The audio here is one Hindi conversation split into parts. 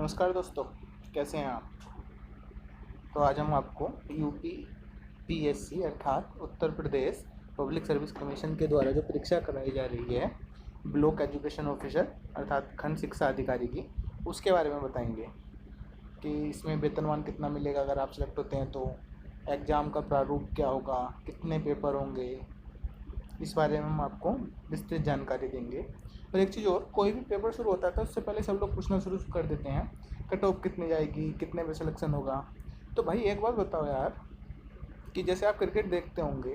नमस्कार दोस्तों, कैसे हैं आप। तो आज हम आपको यूपी पीएससी अर्थात Uttar Pradesh public service commission के द्वारा जो परीक्षा कराई जा रही है ब्लॉक एजुकेशन ऑफिसर अर्थात खंड शिक्षा अधिकारी की, उसके बारे में बताएंगे कि इसमें वेतनमान कितना मिलेगा अगर आप सेलेक्ट होते हैं तो, एग्ज़ाम का प्रारूप क्या होगा, कितने पेपर होंगे, इस बारे में हम आपको विस्तृत जानकारी देंगे। और एक चीज़ और, कोई भी पेपर शुरू होता है तो उससे पहले सब लोग पूछना शुरू कर देते हैं कट ऑफ कितनी जाएगी, कितने में सिलेक्शन होगा। तो भाई एक बात बताओ यार, कि जैसे आप क्रिकेट देखते होंगे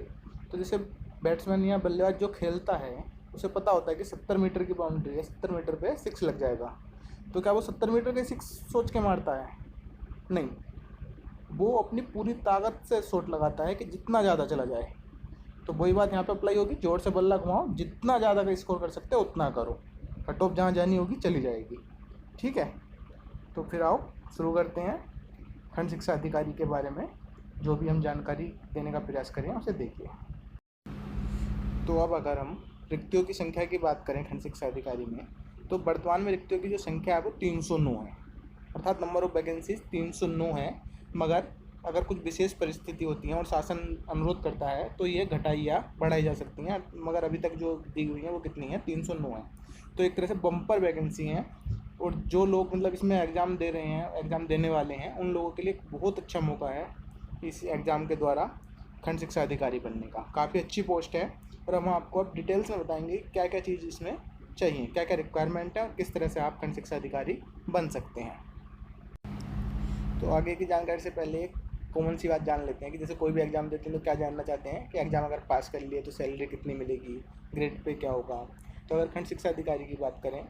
तो जैसे बैट्समैन या बल्लेबाज जो खेलता है उसे पता होता है कि 70 मीटर की बाउंड्री है, 70 मीटर पे 6 लग जाएगा। तो क्या वो 70 मीटर के 6 सोच के मारता है? नहीं, वो अपनी पूरी ताकत से शॉट लगाता है कि जितना ज़्यादा चला जाए। तो वही बात यहाँ पे अप्लाई होगी, जोर से बल्ला घुमाओ, जितना ज़्यादा का स्कोर कर सकते हो उतना करो, कट ऑफ जहाँ जानी होगी चली जाएगी। ठीक है, तो फिर आओ शुरू करते हैं खंड शिक्षा अधिकारी के बारे में जो भी हम जानकारी देने का प्रयास करें उसे देखिए। तो अब अगर हम रिक्तियों की संख्या की बात करें खंड शिक्षा अधिकारी में, तो वर्तमान में रिक्तियों की जो संख्या है वो 309 है, अर्थात नंबर ऑफ वैकेंसीज 309 है। मगर अगर कुछ विशेष परिस्थिति होती है और शासन अनुरोध करता है तो ये घटाई या बढ़ाई जा सकती हैं, मगर अभी तक जो दी हुई है वो कितनी है, 309 है। तो एक तरह से बम्पर वैकेंसी हैं, और जो लोग मतलब इसमें एग्ज़ाम दे रहे हैं, एग्ज़ाम देने वाले हैं, उन लोगों के लिए एक बहुत अच्छा मौका है इस एग्ज़ाम के द्वारा खंड शिक्षा अधिकारी बनने का। काफ़ी अच्छी पोस्ट है, और हम आपको अब डिटेल्स में बताएंगे क्या क्या चीज़ इसमें चाहिए, क्या क्या रिक्वायरमेंट है और किस तरह से आप खंड शिक्षा अधिकारी बन सकते हैं। तो आगे की जानकारी से पहले एक कॉमन सी बात जान लेते हैं कि जैसे कोई भी एग्ज़ाम देते हैं तो क्या जानना चाहते हैं कि एग्ज़ाम अगर पास कर लिए तो सैलरी कितनी मिलेगी, ग्रेड पे क्या होगा। तो अगर खंड शिक्षा अधिकारी की बात करें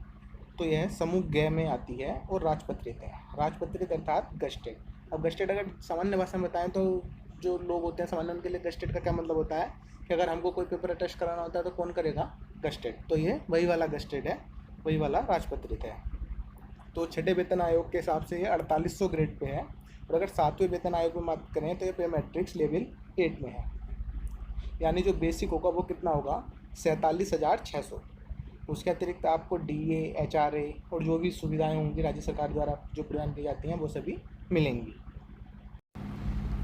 तो यह समूह ग में आती है और राजपत्रित है। राजपत्रित अर्थात गस्टेड। अब गस्टेड अगर सामान्य भाषा में बताएं तो जो लोग होते हैं सामान्य, उनके लिए गस्टेड का क्या मतलब होता है कि अगर हमको कोई पेपर अटेस्ट कराना होता है तो कौन करेगा, गस्टेड। तो ये वही वाला गस्टेड है, वही वाला राजपत्रित है। तो छठे वेतन आयोग के हिसाब से ये 4800 ग्रेड पे है, और अगर 7वें वेतन आयोग में बात करें तो ये पे मैट्रिक्स लेवल 8 में है। यानी जो बेसिक होगा वो कितना होगा, 47,600। उसके अतिरिक्त आपको डीए, एचआरए और जो भी सुविधाएं होंगी राज्य सरकार द्वारा जो प्रदान की जाती हैं वो सभी मिलेंगी।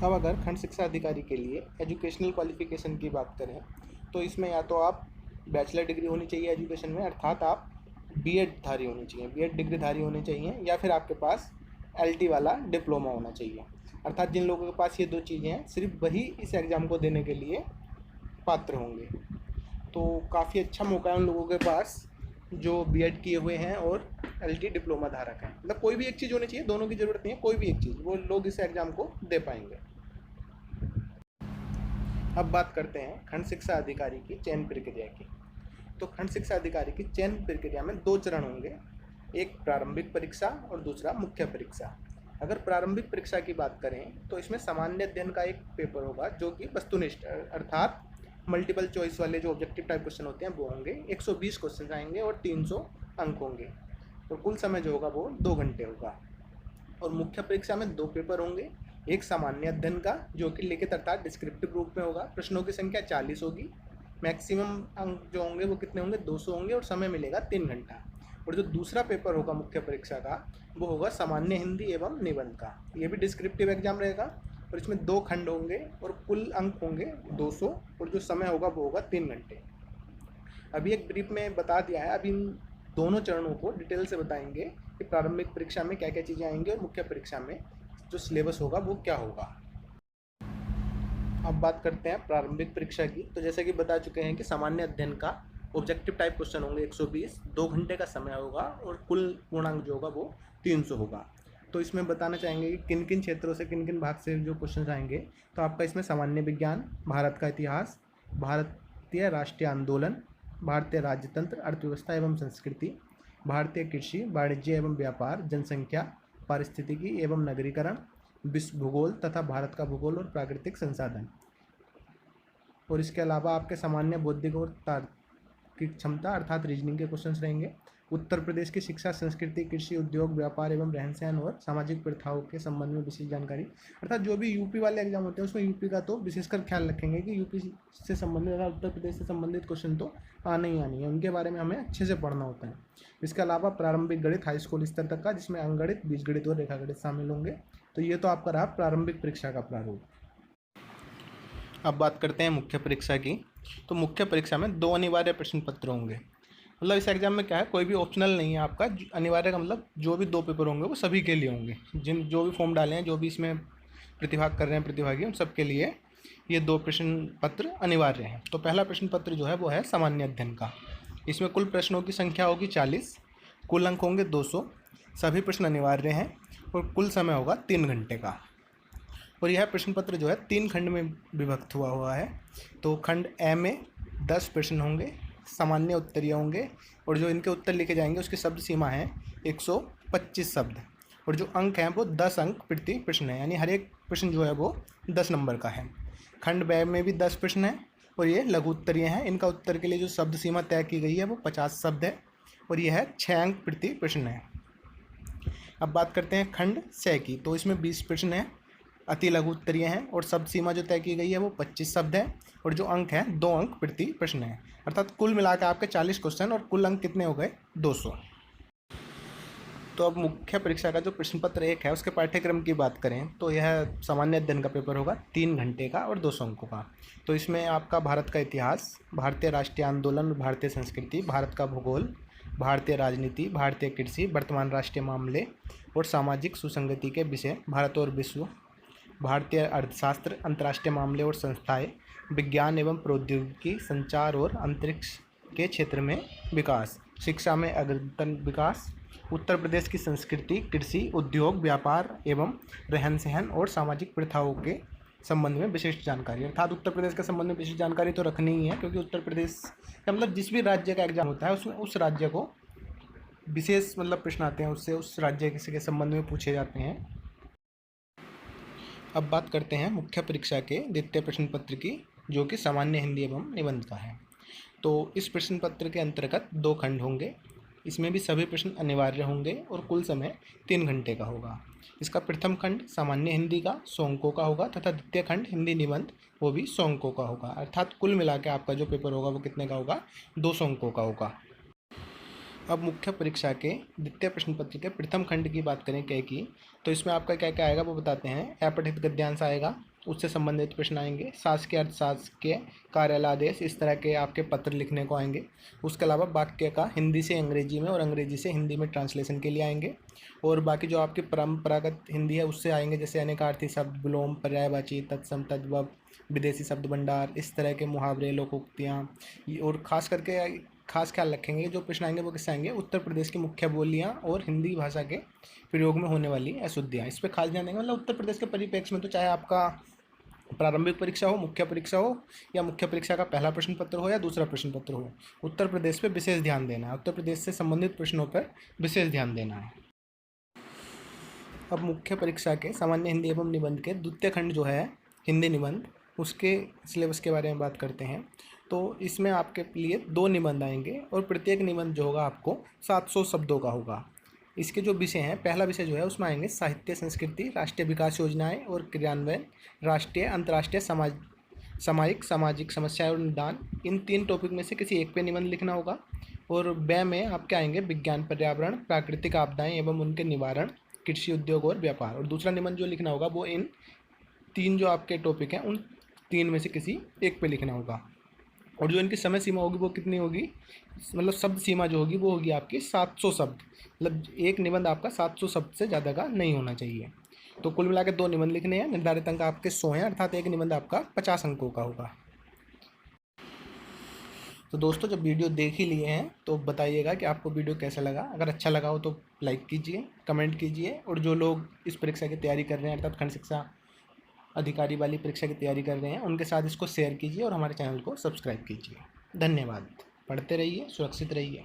अब अगर खंड शिक्षा अधिकारी के लिए एजुकेशनल क्वालिफिकेशन की बात करें तो इसमें या तो आप बैचलर डिग्री होनी चाहिए एजुकेशन में, अर्थात आप बीएड धारी होनी चाहिए, बीएड डिग्री धारी होनी चाहिए, या फिर आपके पास एलटी वाला डिप्लोमा होना चाहिए। अर्थात जिन लोगों के पास ये दो चीज़ें हैं सिर्फ वही इस एग्ज़ाम को देने के लिए पात्र होंगे। तो काफ़ी अच्छा मौका है उन लोगों के पास जो बीएड किए हुए हैं और एलटी डिप्लोमा धारक हैं। मतलब कोई भी एक चीज़ होनी चाहिए, दोनों की ज़रूरत नहीं है, कोई भी एक चीज़, वो लोग इस एग्ज़ाम को दे पाएंगे। अब बात करते हैं खंड शिक्षा अधिकारी की चयन प्रक्रिया की। तो खंड शिक्षा अधिकारी की चयन प्रक्रिया में 2 चरण होंगे, एक प्रारंभिक परीक्षा और दूसरा मुख्य परीक्षा। अगर प्रारंभिक परीक्षा की बात करें तो इसमें सामान्य अध्ययन का एक पेपर होगा जो कि वस्तुनिष्ठ अर्थात मल्टीपल चॉइस वाले जो ऑब्जेक्टिव टाइप क्वेश्चन होते हैं वो होंगे। 120 क्वेश्चन आएंगे और 300 अंक होंगे, और कुल समय जो होगा वो 2 घंटे होगा। और मुख्य परीक्षा में 2 पेपर होंगे, एक सामान्य अध्ययन का जो कि लिखित अर्थात डिस्क्रिप्टिव रूप में होगा, प्रश्नों की संख्या 40 होगी, मैक्सिमम अंक जो होंगे वो कितने होंगे, 200 होंगे, और समय मिलेगा 3 घंटा। और जो दूसरा पेपर होगा मुख्य परीक्षा का वो होगा सामान्य हिंदी एवं निबंध का। ये भी डिस्क्रिप्टिव एग्जाम रहेगा, और इसमें 2 खंड होंगे और कुल अंक होंगे 200, और जो समय होगा वो होगा 3 घंटे। अभी एक ब्रीफ में बता दिया है, अभी इन दोनों चरणों को डिटेल से बताएंगे कि प्रारंभिक परीक्षा में क्या क्या चीज़ें आएंगी और मुख्य परीक्षा में जो सिलेबस होगा वो क्या होगा। अब बात करते हैं प्रारंभिक परीक्षा की। तो जैसे कि बता चुके हैं कि सामान्य अध्ययन का ऑब्जेक्टिव टाइप क्वेश्चन होंगे 120, 2 घंटे का समय होगा, और कुल पूर्णांक जो होगा वो 300 होगा। तो इसमें बताना चाहेंगे कि किन किन क्षेत्रों से, किन किन भाग से जो क्वेश्चन आएंगे। तो आपका इसमें सामान्य विज्ञान, भारत का इतिहास, भारतीय राष्ट्रीय आंदोलन, भारतीय राज्यतंत्र, अर्थव्यवस्था एवं संस्कृति, भारतीय कृषि, वाणिज्य एवं व्यापार, जनसंख्या, पारिस्थितिकी एवं नगरीकरण, विश्व भूगोल तथा भारत का भूगोल और प्राकृतिक संसाधन। और इसके अलावा आपके सामान्य बौद्धिक और तार्किक क्षमता अर्थात रीजनिंग के क्वेश्चंस रहेंगे। उत्तर प्रदेश की शिक्षा, संस्कृति, कृषि, उद्योग, व्यापार एवं रहन सहन और सामाजिक प्रथाओं के संबंध में विशेष जानकारी। अर्थात जो भी यूपी वाले एग्जाम होते हैं उसमें यूपी का तो विशेषकर ख्याल रखेंगे कि यूपी से संबंधित अर्थात उत्तर प्रदेश से संबंधित क्वेश्चन तो आने ही आनी है, उनके बारे में हमें अच्छे से पढ़ना होता है। इसके अलावा प्रारंभिक गणित हाई स्कूल स्तर तक का, जिसमें अंकगणित, बीजगणित और रेखागणित शामिल होंगे। तो ये तो आपका रहा प्रारंभिक परीक्षा का प्रारूप। अब बात करते हैं मुख्य परीक्षा की। तो मुख्य परीक्षा में 2 अनिवार्य प्रश्न पत्र होंगे। मतलब इस एग्जाम में क्या है, कोई भी ऑप्शनल नहीं है आपका, अनिवार्य का मतलब जो भी 2 पेपर होंगे वो सभी के लिए होंगे। जो भी फॉर्म डाले हैं, जो भी इसमें प्रतिभाग कर रहे हैं प्रतिभागी, उन सबके लिए ये 2 प्रश्न पत्र अनिवार्य हैं। तो पहला प्रश्न पत्र जो है वो है सामान्य अध्ययन का। इसमें कुल प्रश्नों की संख्या होगी 40, कुल अंक होंगे 200, सभी प्रश्न अनिवार्य हैं और कुल समय होगा 3 घंटे का। और यह प्रश्न पत्र जो है 3 खंड में विभक्त हुआ है। तो खंड ए में 10 प्रश्न होंगे, सामान्य उत्तरीय होंगे, और जो इनके उत्तर लिखे जाएंगे उसकी शब्द सीमा है 125 शब्द, और जो अंक हैं वो 10 अंक प्रति प्रश्न है, यानी हर एक प्रश्न जो है वो 10 नंबर का है। खंड बे में भी 10 प्रश्न हैं और ये लघु उत्तरीय हैं। इनका उत्तर के लिए जो शब्द सीमा तय की गई है वो 50 शब्द है और यह है 6 अंक प्रति प्रश्न है। अब बात करते हैं खंड से की। तो इसमें 20 प्रश्न हैं, अति लघु उत्तरीय हैं, और शब्द सीमा जो तय की गई है वो 25 शब्द है, और जो अंक हैं 2 अंक प्रति प्रश्न है। अर्थात कुल मिलाकर आपके 40 क्वेश्चन और कुल अंक कितने हो गए, 200। तो अब मुख्य परीक्षा का जो प्रश्न पत्र 1 है उसके पाठ्यक्रम की बात करें तो यह सामान्य अध्ययन का पेपर होगा 3 घंटे का और 200 अंकों का। तो इसमें आपका भारत का इतिहास, भारतीय राष्ट्रीय आंदोलन, भारतीय संस्कृति, भारत का भूगोल, भारतीय राजनीति, भारतीय कृषि, वर्तमान राष्ट्रीय मामले और सामाजिक सुसंगति के विषय, भारत और विश्व, भारतीय अर्थशास्त्र, अंतर्राष्ट्रीय मामले और संस्थाएं, विज्ञान एवं प्रौद्योगिकी, संचार और अंतरिक्ष के क्षेत्र में विकास, शिक्षा में अग्रतन विकास, उत्तर प्रदेश की संस्कृति, कृषि, उद्योग, व्यापार एवं रहन सहन और सामाजिक प्रथाओं के संबंध में विशिष्ट जानकारी। अर्थात उत्तर प्रदेश के संबंध में विशिष्ट जानकारी तो रखनी ही है, क्योंकि उत्तर प्रदेश का मतलब जिस भी राज्य का एग्जाम होता है उसमें उस राज्य को विशेष मतलब प्रश्न आते हैं, उससे उस राज्य के संबंध में पूछे जाते हैं। अब बात करते हैं मुख्य परीक्षा के द्वितीय प्रश्न पत्र की, जो कि सामान्य हिंदी एवं निबंध का है। तो इस प्रश्न पत्र के अंतर्गत 2 खंड होंगे, इसमें भी सभी प्रश्न अनिवार्य होंगे और कुल समय 3 घंटे का होगा। इसका प्रथम खंड सामान्य हिंदी का 100 अंकों का होगा तथा द्वितीय खंड हिंदी निबंध वो भी 100 अंकों का होगा। अर्थात कुल मिला के आपका जो पेपर होगा वो कितने का होगा, 200 अंकों का होगा। अब मुख्य परीक्षा के द्वितीय प्रश्न पत्र के प्रथम खंड की बात करें क्या की, तो इसमें आपका क्या क्या आएगा वो बताते हैं। अपठित गद्यांश आएगा, उससे संबंधित प्रश्न आएंगे, शासकीय अर्थशासकीय कार्यालयादेश, इस तरह के आपके पत्र लिखने को आएंगे। उसके अलावा वाक्य का हिंदी से अंग्रेजी में और अंग्रेजी से हिंदी में ट्रांसलेशन के लिए आएंगे, और बाकी जो आपकी परंपरागत हिंदी है उससे आएंगे, जैसे अनेकार्थी शब्द, विलोम, पर्यायवाची, तत्सम, तद्भव, विदेशी शब्द भंडार, इस तरह के मुहावरे, लोकोक्तियाँ। और खास करके खास ख्याल रखेंगे जो प्रश्न आएंगे वो किससे आएंगे, उत्तर प्रदेश की मुख्य बोलियाँ और हिंदी भाषा के प्रयोग में होने वाली अशुद्धियाँ, इस पर खास ध्यान देंगे। मतलब उत्तर प्रदेश के परिप्रेक्ष्य में तो चाहे आपका प्रारंभिक परीक्षा हो, मुख्य परीक्षा हो, या मुख्य परीक्षा का पहला प्रश्न पत्र हो या दूसरा प्रश्न पत्र हो, उत्तर प्रदेश पे विशेष ध्यान देना है, उत्तर प्रदेश से संबंधित प्रश्नों पर विशेष ध्यान देना है। अब मुख्य परीक्षा के सामान्य हिंदी एवं निबंध के द्वितीय खंड जो है हिंदी निबंध, उसके सिलेबस के बारे में बात करते हैं। तो इसमें आपके लिए 2 निबंध आएंगे और प्रत्येक निबंध जो होगा आपको 700 शब्दों का होगा। इसके जो विषय हैं, पहला विषय जो है उसमें आएंगे साहित्य संस्कृति, राष्ट्रीय विकास योजनाएं और क्रियान्वयन, राष्ट्रीय अंतर्राष्ट्रीय सामाजिक समस्याएं और निदान। इन 3 टॉपिक में से किसी एक पे निबंध लिखना होगा। और ब में आपके आएंगे विज्ञान, पर्यावरण, प्राकृतिक आपदाएं एवं उनके निवारण, कृषि, उद्योग और व्यापार। और दूसरा निबंध जो लिखना होगा वो इन 3 जो आपके टॉपिक हैं उन 3 में से किसी एक पे लिखना होगा। और जो इनकी समय सीमा होगी वो कितनी होगी, मतलब शब्द सीमा जो होगी वो होगी आपकी 700 शब्द। मतलब एक निबंध आपका 700 शब्द से ज़्यादा का नहीं होना चाहिए। तो कुल मिला के 2 निबंध लिखने हैं, निर्धारित अंक आपके 100 हैं, अर्थात एक निबंध आपका 50 अंकों का होगा। तो दोस्तों जब वीडियो देख ही लिए हैं तो बताइएगा कि आपको वीडियो कैसा लगा। अगर अच्छा लगा हो तो लाइक कीजिए, कमेंट कीजिए, और जो लोग इस परीक्षा की तैयारी कर रहे हैं अर्थात खंड शिक्षा अधिकारी वाली परीक्षा की तैयारी कर रहे हैं उनके साथ इसको शेयर कीजिए और हमारे चैनल को सब्सक्राइब कीजिए। धन्यवाद। पढ़ते रहिए, सुरक्षित रहिए।